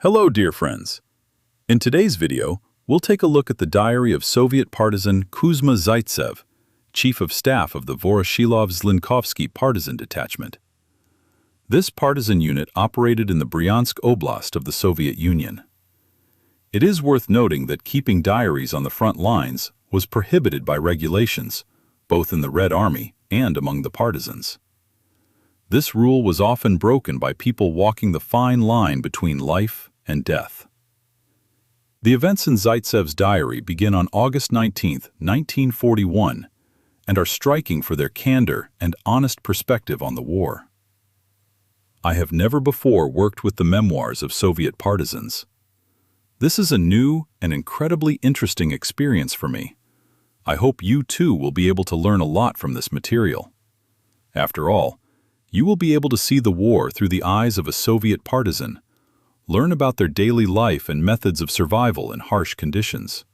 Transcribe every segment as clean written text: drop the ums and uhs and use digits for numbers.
Hello, dear friends. In today's video, we'll take a look at the diary of Soviet partisan Kuzma Zaitsev, Chief of Staff of the Voroshilov Zlynkovsky Partisan Detachment. This partisan unit operated in the Bryansk Oblast of the Soviet Union. It is worth noting that keeping diaries on the front lines was prohibited by regulations, both in the Red Army and among the partisans. This rule was often broken by people walking the fine line between life and death. The events in Zaitsev's diary begin on August 19, 1941, and are striking for their candor and honest perspective on the war. I have never before worked with the memoirs of Soviet partisans. This is a new and incredibly interesting experience for me. I hope you too will be able to learn a lot from this material. After all, you will be able to see the war through the eyes of a Soviet partisan, learn about their daily life and methods of survival in harsh conditions.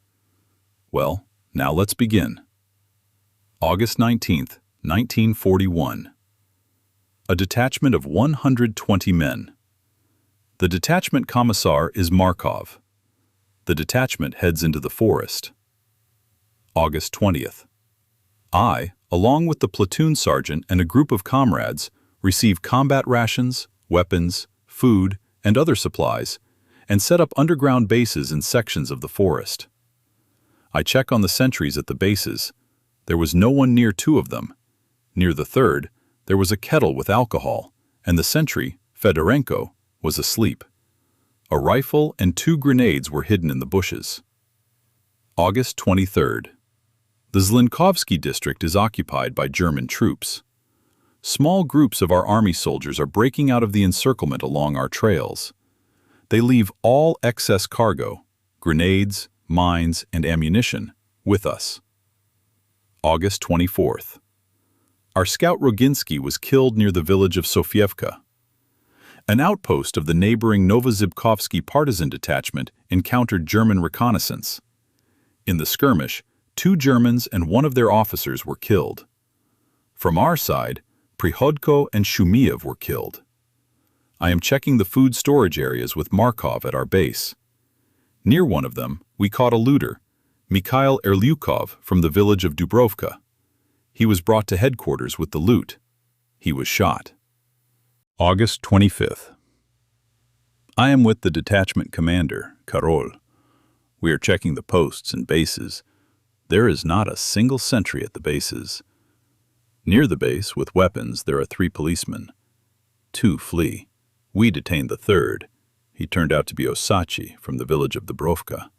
Well, now let's begin. August 19, 1941. A detachment of 120 men. The detachment commissar is Markov. The detachment heads into the forest. August 20th. I, along with the platoon sergeant and a group of comrades, receive combat rations, weapons, food, and other supplies, and set up underground bases in sections of the forest. I check on the sentries at the bases. There was no one near two of them. Near the third, there was a kettle with alcohol, and the sentry, Fedorenko, was asleep. A rifle and 2 grenades were hidden in the bushes. August 23rd. The Zlynkovsky district is occupied by German troops. Small groups of our army soldiers are breaking out of the encirclement along our trails. They leave all excess cargo, grenades, mines, and ammunition, with us. August 24th. Our scout Roginsky was killed near the village of Sofievka. An outpost of the neighboring Novozhivkovsky partisan detachment encountered German reconnaissance. In the skirmish, 2 Germans and 1 of their officers were killed. From our side, Prihodko and Shumiev were killed. I am checking the food storage areas with Markov at our base. Near one of them, we caught a looter, Mikhail Erlyukov from the village of Dubrovka. He was brought to headquarters with the loot. He was shot. August 25th. I am with the detachment commander, Karol. We are checking the posts and bases. There is not a single sentry at the bases. Near the base, with weapons, there are 3 policemen. 2 flee. We detained the third. He turned out to be Osachi from the village of Dubrovka.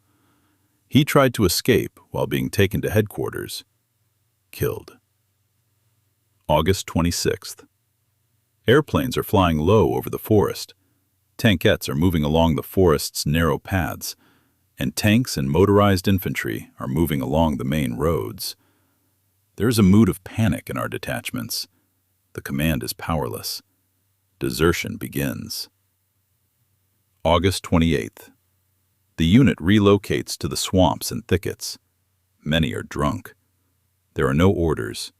He tried to escape while being taken to headquarters. Killed. August 26th. Airplanes are flying low over the forest. Tankettes are moving along the forest's narrow paths, and tanks and motorized infantry are moving along the main roads. There is a mood of panic in our detachments. The command is powerless. Desertion begins. August 28th. The unit relocates to the swamps and thickets. Many are drunk. There are no orders.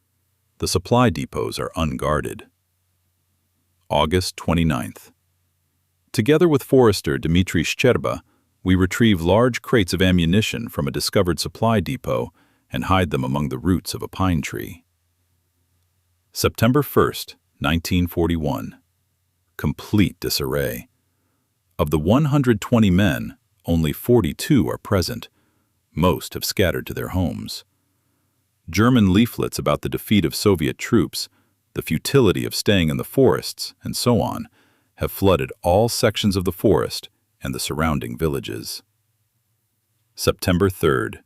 The supply depots are unguarded. August 29th. Together with forester Dmitry Shcherba, we retrieve large crates of ammunition from a discovered supply depot and hide them among the roots of a pine tree. September 1st, 1941. Complete disarray. Of the 120 men, only 42 are present. Most have scattered to their homes. German leaflets about the defeat of Soviet troops, the futility of staying in the forests, and so on, have flooded all sections of the forest and the surrounding villages. September 3rd.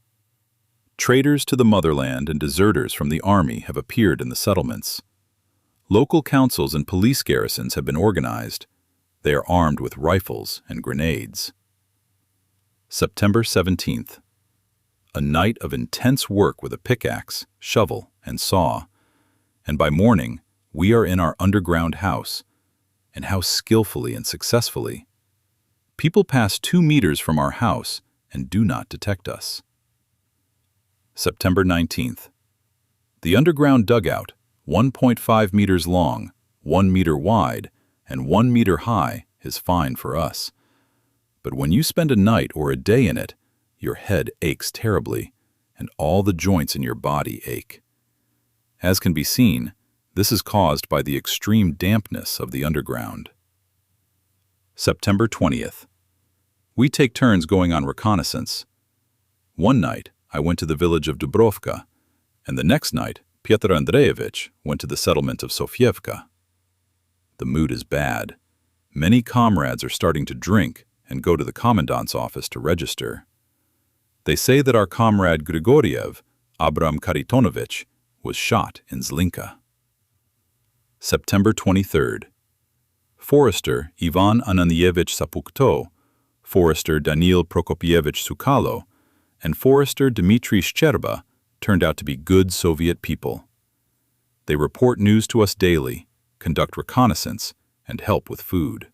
Traitors to the motherland and deserters from the army have appeared in the settlements. Local councils and police garrisons have been organized. They are armed with rifles and grenades. September 17th. A night of intense work with a pickaxe, shovel, and saw. And by morning, we are in our underground house. And how skillfully and successfully. People pass 2 meters from our house and do not detect us. September 19th. The underground dugout, 1.5 meters long, 1 meter wide, and 1 meter high, is fine for us. But when you spend a night or a day in it, your head aches terribly, and all the joints in your body ache. As can be seen, this is caused by the extreme dampness of the underground. September 20th. We take turns going on reconnaissance. One night, I went to the village of Dubrovka, and the next night, Pyotr Andreevich went to the settlement of Sofievka. The mood is bad. Many comrades are starting to drink and go to the commandant's office to register. They say that our comrade Grigoriev, Abram Karitonovich, was shot in Zlynka. September 23rd. Forester Ivan Ananyevich Sapukto, Forester Danil Prokopievich Sukalo, and Forester Dmitry Shcherba turned out to be good Soviet people. They report news to us daily, conduct reconnaissance, and help with food.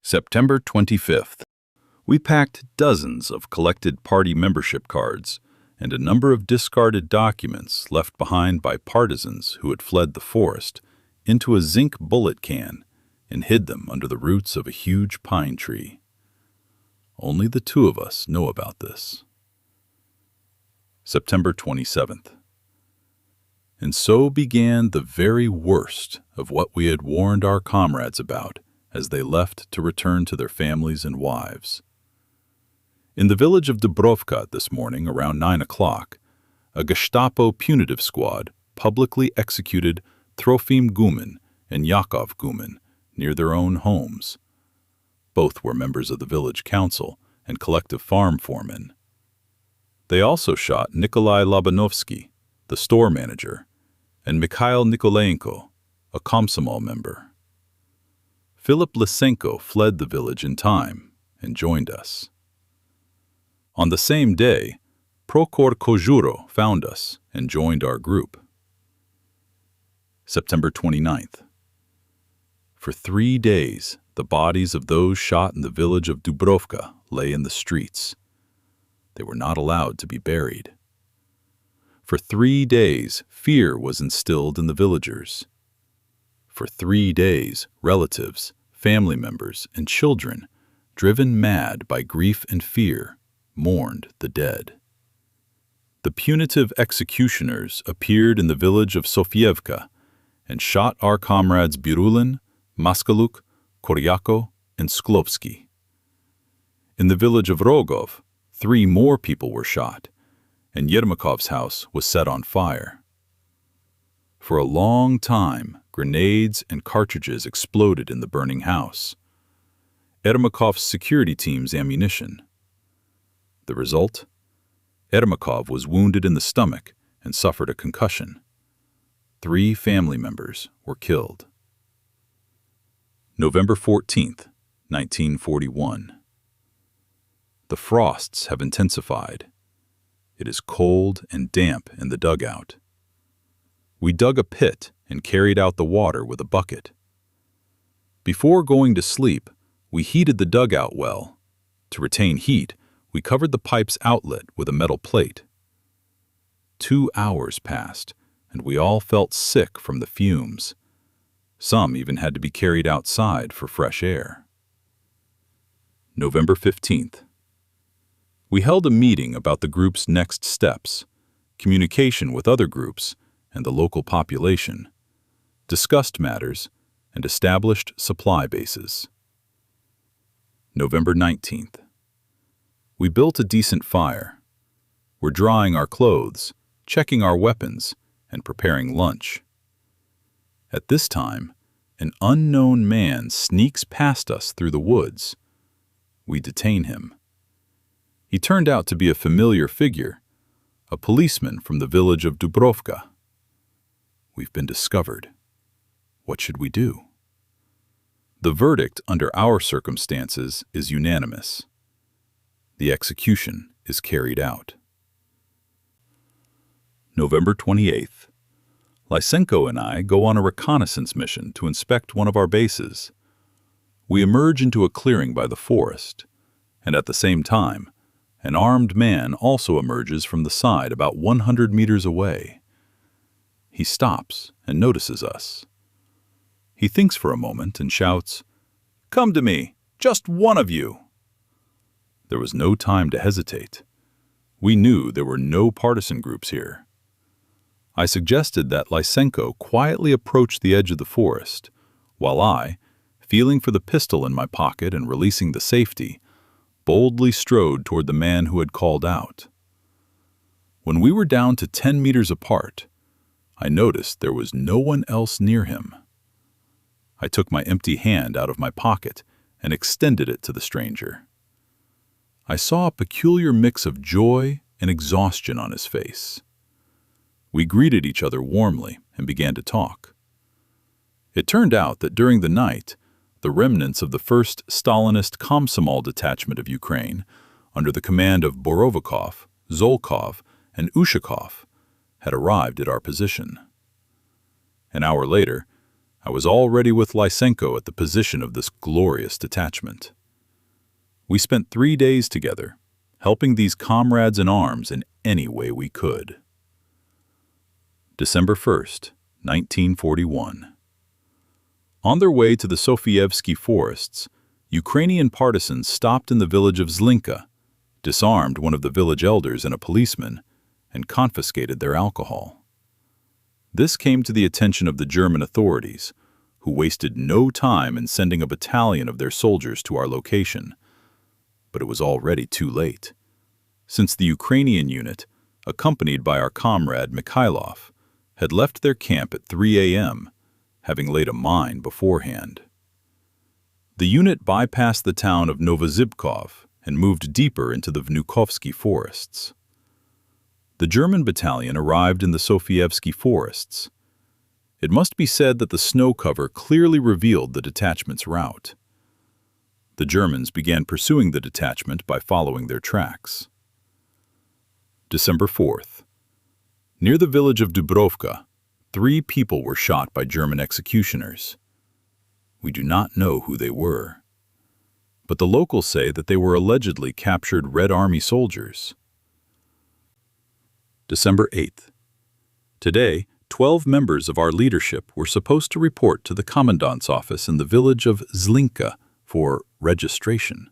September 25th. We packed dozens of collected party membership cards and a number of discarded documents left behind by partisans who had fled the forest into a zinc bullet can and hid them under the roots of a huge pine tree. Only the two of us know about this. September 27th. And so began the very worst of what we had warned our comrades about as they left to return to their families and wives. In the village of Dubrovka this morning around 9 o'clock, a Gestapo punitive squad publicly executed Trofim Gumin and Yakov Gumin near their own homes. Both were members of the village council and collective farm foremen. They also shot Nikolai Lobanovsky, the store manager, and Mikhail Nikolaenko, a Komsomol member. Philip Lysenko fled the village in time and joined us. On the same day, Prokhor Kozhuro found us and joined our group. September 29th. For 3 days, the bodies of those shot in the village of Dubrovka lay in the streets. They were not allowed to be buried. For 3 days, fear was instilled in the villagers. For 3 days, relatives, family members, and children, driven mad by grief and fear, mourned the dead. The punitive executioners appeared in the village of Sofievka and shot our comrades Birulin, Maskaluk, Koryako, and Sklovsky. In the village of Rogov, 3 more people were shot, and Yermakov's house was set on fire. For a long time, grenades and cartridges exploded in the burning house. Yermakov's security team's ammunition. The result? Yermakov was wounded in the stomach and suffered a concussion. 3 family members were killed. November 14th, 1941. The frosts have intensified. It is cold and damp in the dugout. We dug a pit and carried out the water with a bucket. Before going to sleep, we heated the dugout well. To retain heat, we covered the pipe's outlet with a metal plate. 2 hours passed, and we all felt sick from the fumes. Some even had to be carried outside for fresh air. November 15th. We held a meeting about the group's next steps, communication with other groups and the local population, discussed matters, and established supply bases. November 19th. We built a decent fire. We're drying our clothes, checking our weapons, and preparing lunch. At this time, an unknown man sneaks past us through the woods. We detain him. He turned out to be a familiar figure, a policeman from the village of Dubrovka. We've been discovered. What should we do? The verdict under our circumstances is unanimous. The execution is carried out. November 28th. Lysenko and I go on a reconnaissance mission to inspect one of our bases. We emerge into a clearing by the forest, and at the same time, an armed man also emerges from the side about 100 meters away. He stops and notices us. He thinks for a moment and shouts, "Come to me, just one of you!" There was no time to hesitate. We knew there were no partisan groups here. I suggested that Lysenko quietly approach the edge of the forest, while I, feeling for the pistol in my pocket and releasing the safety, boldly strode toward the man who had called out. When we were down to 10 meters apart, I noticed there was no one else near him. I took my empty hand out of my pocket and extended it to the stranger. I saw a peculiar mix of joy and exhaustion on his face. We greeted each other warmly and began to talk. It turned out that during the night, the remnants of the 1st Stalinist Komsomol detachment of Ukraine, under the command of Borovikov, Zolkov, and Ushakov, had arrived at our position. An hour later, I was already with Lysenko at the position of this glorious detachment. We spent 3 days together, helping these comrades in arms in any way we could. December 1st, 1941. On their way to the Sofievsky forests, Ukrainian partisans stopped in the village of Zlynka, disarmed one of the village elders and a policeman, and confiscated their alcohol. This came to the attention of the German authorities, who wasted no time in sending a battalion of their soldiers to our location. But it was already too late, since the Ukrainian unit, accompanied by our comrade Mikhailov, had left their camp at 3 a.m., having laid a mine beforehand. The unit bypassed the town of Novozhibkov and moved deeper into the Vnukovsky forests. The German battalion arrived in the Sofievsky forests. It must be said that the snow cover clearly revealed the detachment's route. The Germans began pursuing the detachment by following their tracks. December 4th. Near the village of Dubrovka, 3 people were shot by German executioners. We do not know who they were, but the locals say that they were allegedly captured Red Army soldiers. December 8th. Today, 12 members of our leadership were supposed to report to the commandant's office in the village of Zlynka for registration.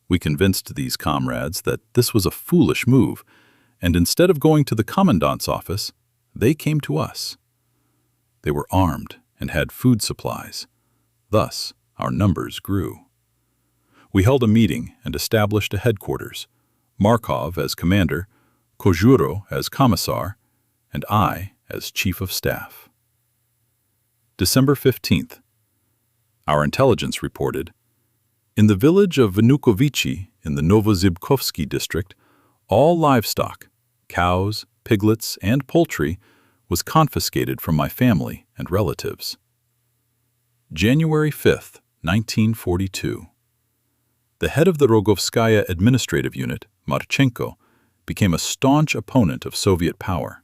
We convinced these comrades that this was a foolish move, and instead of going to the commandant's office, they came to us. They were armed and had food supplies. Thus, our numbers grew. We held a meeting and established a headquarters, Markov as commander, Kozhuro as commissar, and I as chief of staff. December 15th. Our intelligence reported, in the village of Vnukovichi in the Novozhibkovsky district, all livestock, cows, piglets, and poultry, was confiscated from my family and relatives. January 5th, 1942. The head of the Rogovskaya administrative unit, Marchenko, became a staunch opponent of Soviet power.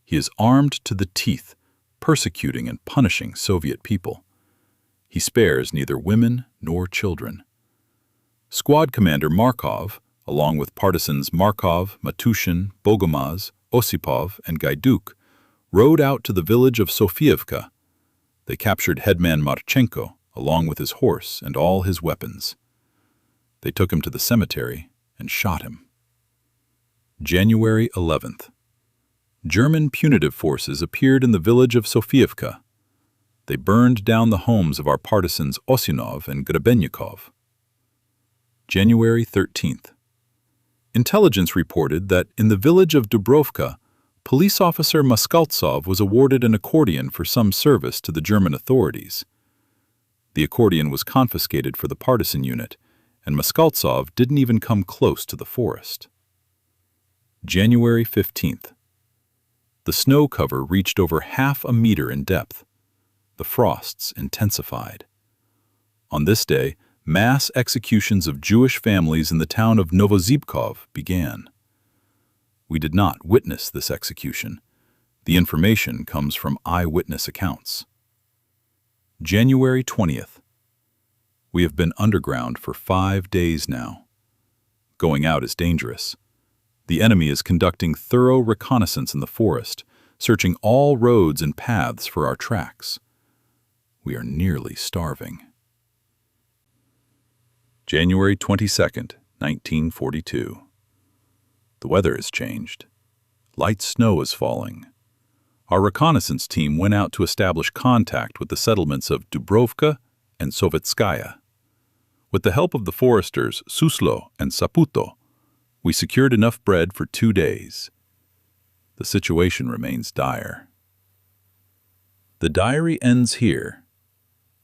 He is armed to the teeth, persecuting and punishing Soviet people. He spares neither women nor children. Squad commander Markov, along with partisans Markov, Matushin, Bogomaz, Osipov, and Gaiduk, rode out to the village of Sofievka. They captured headman Marchenko, along with his horse and all his weapons. They took him to the cemetery and shot him. January 11th. German punitive forces appeared in the village of Sofievka. They burned down the homes of our partisans Osinov and Grebenyakov. January 13th. Intelligence reported that in the village of Dubrovka, police officer Maskaltsov was awarded an accordion for some service to the German authorities. The accordion was confiscated for the partisan unit, and Maskaltsov didn't even come close to the forest. January 15th. The snow cover reached over half a meter in depth. The frosts intensified. On this day, mass executions of Jewish families in the town of Novozhibkov began. We did not witness this execution. The information comes from eyewitness accounts. January 20th. We have been underground for 5 days now. Going out is dangerous. The enemy is conducting thorough reconnaissance in the forest, searching all roads and paths for our tracks. We are nearly starving. January 22nd, 1942. The weather has changed. Light snow is falling. Our reconnaissance team went out to establish contact with the settlements of Dubrovka and Sovetskaya. With the help of the foresters Suslo and Saputo, we secured enough bread for 2 days. The situation remains dire. The diary ends here.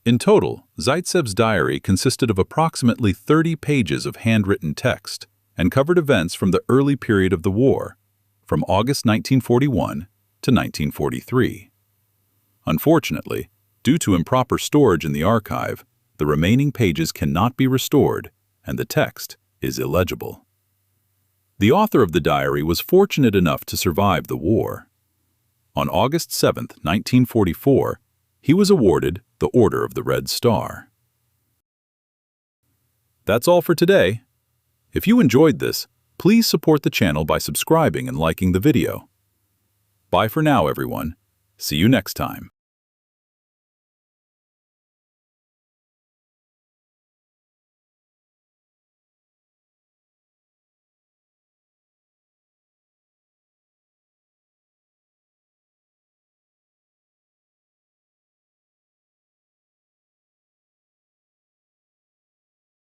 In total, Zaitsev's diary consisted of approximately 30 pages of handwritten text and covered events from the early period of the war, from August 1941 to 1943. Unfortunately, due to improper storage in the archive, the remaining pages cannot be restored, and the text is illegible. The author of the diary was fortunate enough to survive the war. On August 7, 1944, he was awarded the Order of the Red Star. That's all for today. If you enjoyed this, please support the channel by subscribing and liking the video. Bye for now, everyone. See you next time.